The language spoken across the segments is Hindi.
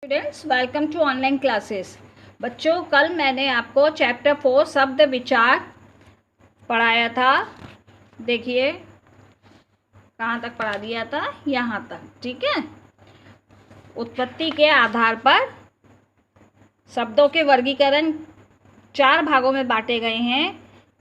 Students, welcome to online classes. बच्चों, कल मैंने आपको चैप्टर 4 शब्द विचार पढ़ाया था। देखिए कहाँ तक पढ़ा दिया था, यहाँ तक। ठीक है। उत्पत्ति के आधार पर शब्दों के वर्गीकरण 4 भागों में बांटे गए हैं।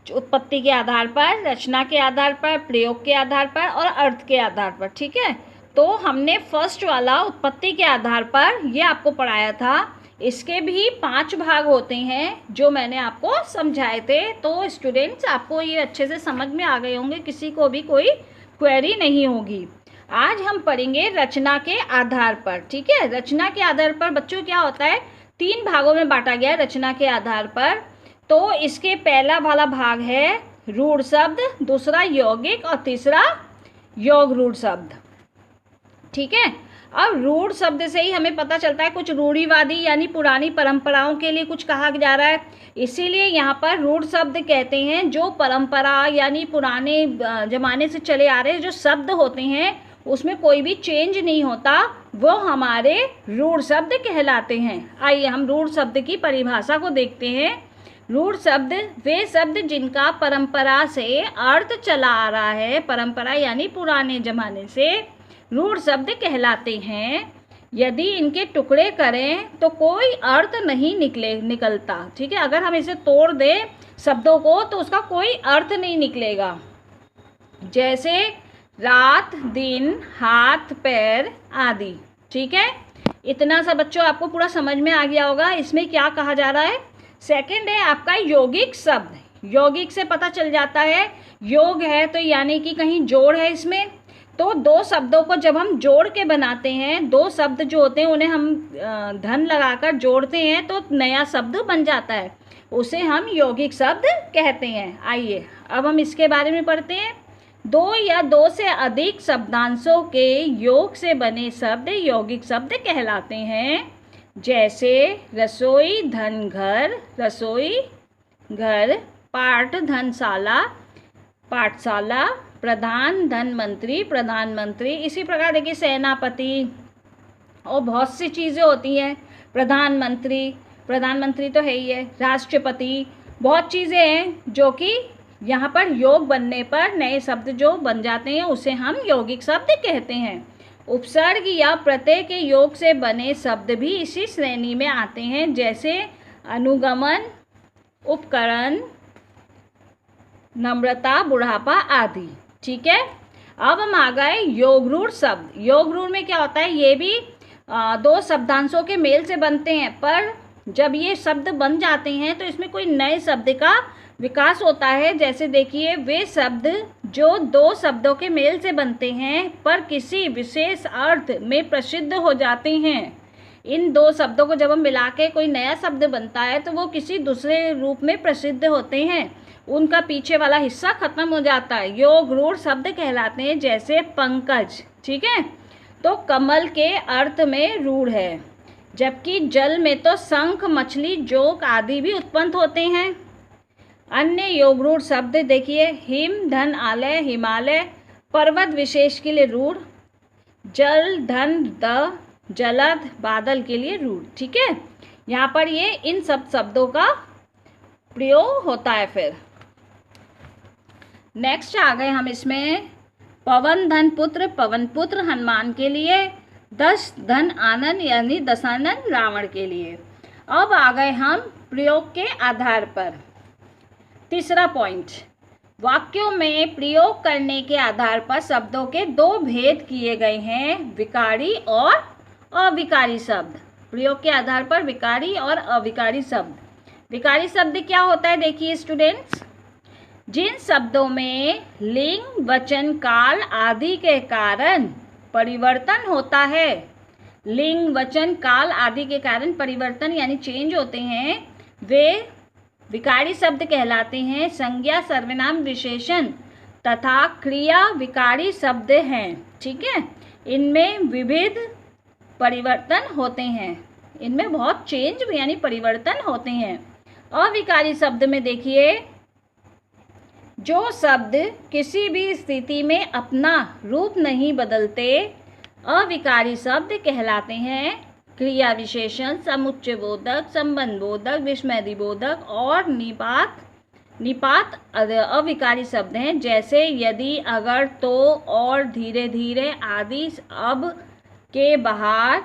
उत्पत्ति के आधार पर, रचना के आधार पर, प्रयोग के आधार पर और अर्थ के आधार पर। ठीक है। तो हमने फर्स्ट वाला उत्पत्ति के आधार पर ये आपको पढ़ाया था। इसके भी 5 भाग होते हैं जो मैंने आपको समझाए थे। तो स्टूडेंट्स, आपको ये अच्छे से समझ में आ गए होंगे, किसी को भी कोई क्वेरी नहीं होगी। आज हम पढ़ेंगे रचना के आधार पर। ठीक है। रचना के आधार पर बच्चों क्या होता है, 3 भागों में बांटा गया है रचना के आधार पर। तो इसके पहला वाला भाग है रूढ़ शब्द, दूसरा यौगिक और तीसरा योग रूढ़ शब्द। ठीक है। अब रूढ़ शब्द से ही हमें पता चलता है कुछ रूढ़िवादी यानी पुरानी परंपराओं के लिए कुछ कहा जा रहा है, इसीलिए यहाँ पर रूढ़ शब्द कहते हैं। जो परंपरा यानी पुराने जमाने से चले आ रहे जो शब्द होते हैं उसमें कोई भी चेंज नहीं होता, वो हमारे रूढ़ शब्द कहलाते हैं। आइए हम रूढ़ शब्द की परिभाषा को देखते हैं। रूढ़ शब्द वे शब्द जिनका परंपरा से अर्थ चला आ रहा है, परंपरा यानी पुराने जमाने से, रूढ़ शब्द कहलाते हैं। यदि इनके टुकड़े करें तो कोई अर्थ नहीं निकलता। ठीक है। अगर हम इसे तोड़ दें शब्दों को तो उसका कोई अर्थ नहीं निकलेगा। जैसे रात, दिन, हाथ, पैर आदि। ठीक है। इतना सा बच्चों आपको पूरा समझ में आ गया होगा इसमें क्या कहा जा रहा है। सेकंड है आपका यौगिक शब्द। यौगिक से पता चल जाता है, योग है तो यानी कि कहीं जोड़ है इसमें। तो 2 शब्दों को जब हम जोड़ के बनाते हैं, 2 शब्द जो होते हैं उन्हें हम धन लगाकर जोड़ते हैं तो नया शब्द बन जाता है, उसे हम यौगिक शब्द कहते हैं। आइए अब हम इसके बारे में पढ़ते हैं। 2 या 2 से अधिक शब्दांशों के योग से बने शब्द यौगिक शब्द कहलाते हैं। जैसे रसोई धन घर, रसोई घर, पाठ धनशाला, पाठशाला, प्रधान धन मंत्री, प्रधानमंत्री। इसी प्रकार देखिए सेनापति और बहुत सी चीज़ें होती हैं। प्रधानमंत्री, प्रधानमंत्री तो है ही है, राष्ट्रपति, बहुत चीज़ें हैं जो कि यहाँ पर योग बनने पर नए शब्द जो बन जाते हैं उसे हम यौगिक शब्द कहते हैं। उपसर्ग या प्रत्यय के योग से बने शब्द भी इसी श्रेणी में आते हैं, जैसे अनुगमन, उपकरण, नम्रता, बुढ़ापा आदि। ठीक है। अब हम आ गए योग रूढ़ शब्द। योग रूढ़ में क्या होता है, ये भी 2 शब्दांशों के मेल से बनते हैं, पर जब ये शब्द बन जाते हैं तो इसमें कोई नए शब्द का विकास होता है। जैसे देखिए वे शब्द जो 2 शब्दों के मेल से बनते हैं पर किसी विशेष अर्थ में प्रसिद्ध हो जाते हैं। इन 2 शब्दों को जब हम मिला के कोई नया शब्द बनता है तो वो किसी दूसरे रूप में प्रसिद्ध होते हैं, उनका पीछे वाला हिस्सा खत्म हो जाता है, योग रूढ़ शब्द कहलाते हैं। जैसे पंकज। ठीक है। तो कमल के अर्थ में रूढ़ है, जबकि जल में तो शंख, मछली, जोक आदि भी उत्पन्न होते हैं। अन्य योग रूढ़ शब्द देखिए हिम धन आलय, हिमालय, पर्वत विशेष के लिए रूढ़, जल धन द, जलद, बादल के लिए रूढ़। ठीक है। यहाँ पर ये इन सब शब्दों का प्रयोग होता है। फिर नेक्स्ट आ गए हम इसमें पवन धन पुत्र, पवन पुत्र हनुमान के लिए, दश धन आनंद यानी दशानन रावण के लिए। अब आ गए हम प्रयोग के आधार पर। तीसरा पॉइंट, वाक्यों में प्रयोग करने के आधार पर शब्दों के 2 भेद किए गए हैं, विकारी और अविकारी शब्द। प्रयोग के आधार पर विकारी और अविकारी शब्द। विकारी शब्द क्या होता है, देखिए स्टूडेंट्स, जिन शब्दों में लिंग, वचन, काल आदि के कारण परिवर्तन होता है, लिंग, वचन, काल आदि के कारण परिवर्तन यानी चेंज होते हैं, वे विकारी शब्द कहलाते हैं। संज्ञा, सर्वनाम, विशेषण तथा क्रिया विकारी शब्द हैं। ठीक है। इनमें विविध परिवर्तन होते हैं, इनमें बहुत चेंज यानी परिवर्तन होते हैं। अविकारी शब्द में देखिए जो शब्द किसी भी स्थिति में अपना रूप नहीं बदलते, अविकारी शब्द कहलाते हैं। क्रिया विशेषण, समुच्चय बोधक, संबंध बोधक, विस्मृति बोधक और निपात अविकारी शब्द हैं, जैसे यदि, अगर, तो, और, धीरे धीरे आदि, अब, के, बाहर,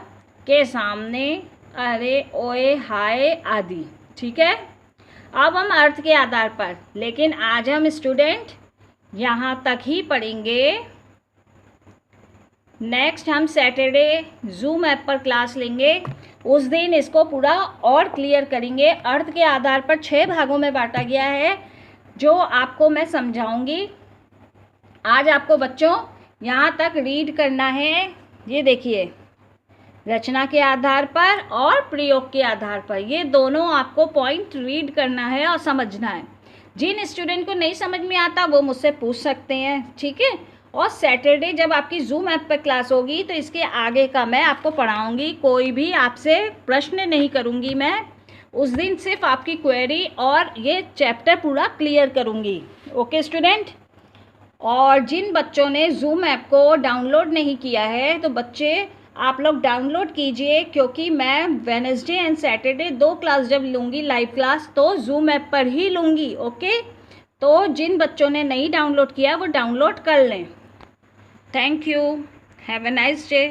के, सामने, अरे, ओए, हाय आदि। ठीक है, अब हम अर्थ के आधार पर, लेकिन आज हम स्टूडेंट यहाँ तक ही पढ़ेंगे। नेक्स्ट हम सैटरडे जूम ऐप पर क्लास लेंगे, उस दिन इसको पूरा और क्लियर करेंगे। अर्थ के आधार पर 6 भागों में बांटा गया है, जो आपको मैं समझाऊंगी। आज आपको बच्चों यहाँ तक रीड करना है। ये देखिए, रचना के आधार पर और प्रयोग के आधार पर, ये दोनों आपको पॉइंट रीड करना है और समझना है। जिन स्टूडेंट को नहीं समझ में आता वो मुझसे पूछ सकते हैं, ठीक है। और सैटरडे जब आपकी जूम ऐप पर क्लास होगी तो इसके आगे का मैं आपको पढ़ाऊंगी, कोई भी आपसे प्रश्न नहीं करूंगी मैं। उस दिन सिर्फ आपकी क्वेरी और ये चैप्टर पूरा क्लियर करूंगी। Okay student. और जिन बच्चों ने जूम ऐप को डाउनलोड नहीं किया है तो बच्चे आप लोग डाउनलोड कीजिए, क्योंकि मैं वेडनेसडे एंड सैटरडे 2 क्लास जब लूँगी लाइव क्लास तो जूम ऐप पर ही लूँगी। ओके, तो जिन बच्चों ने नहीं डाउनलोड किया वो डाउनलोड कर लें। Thank you, have a nice day.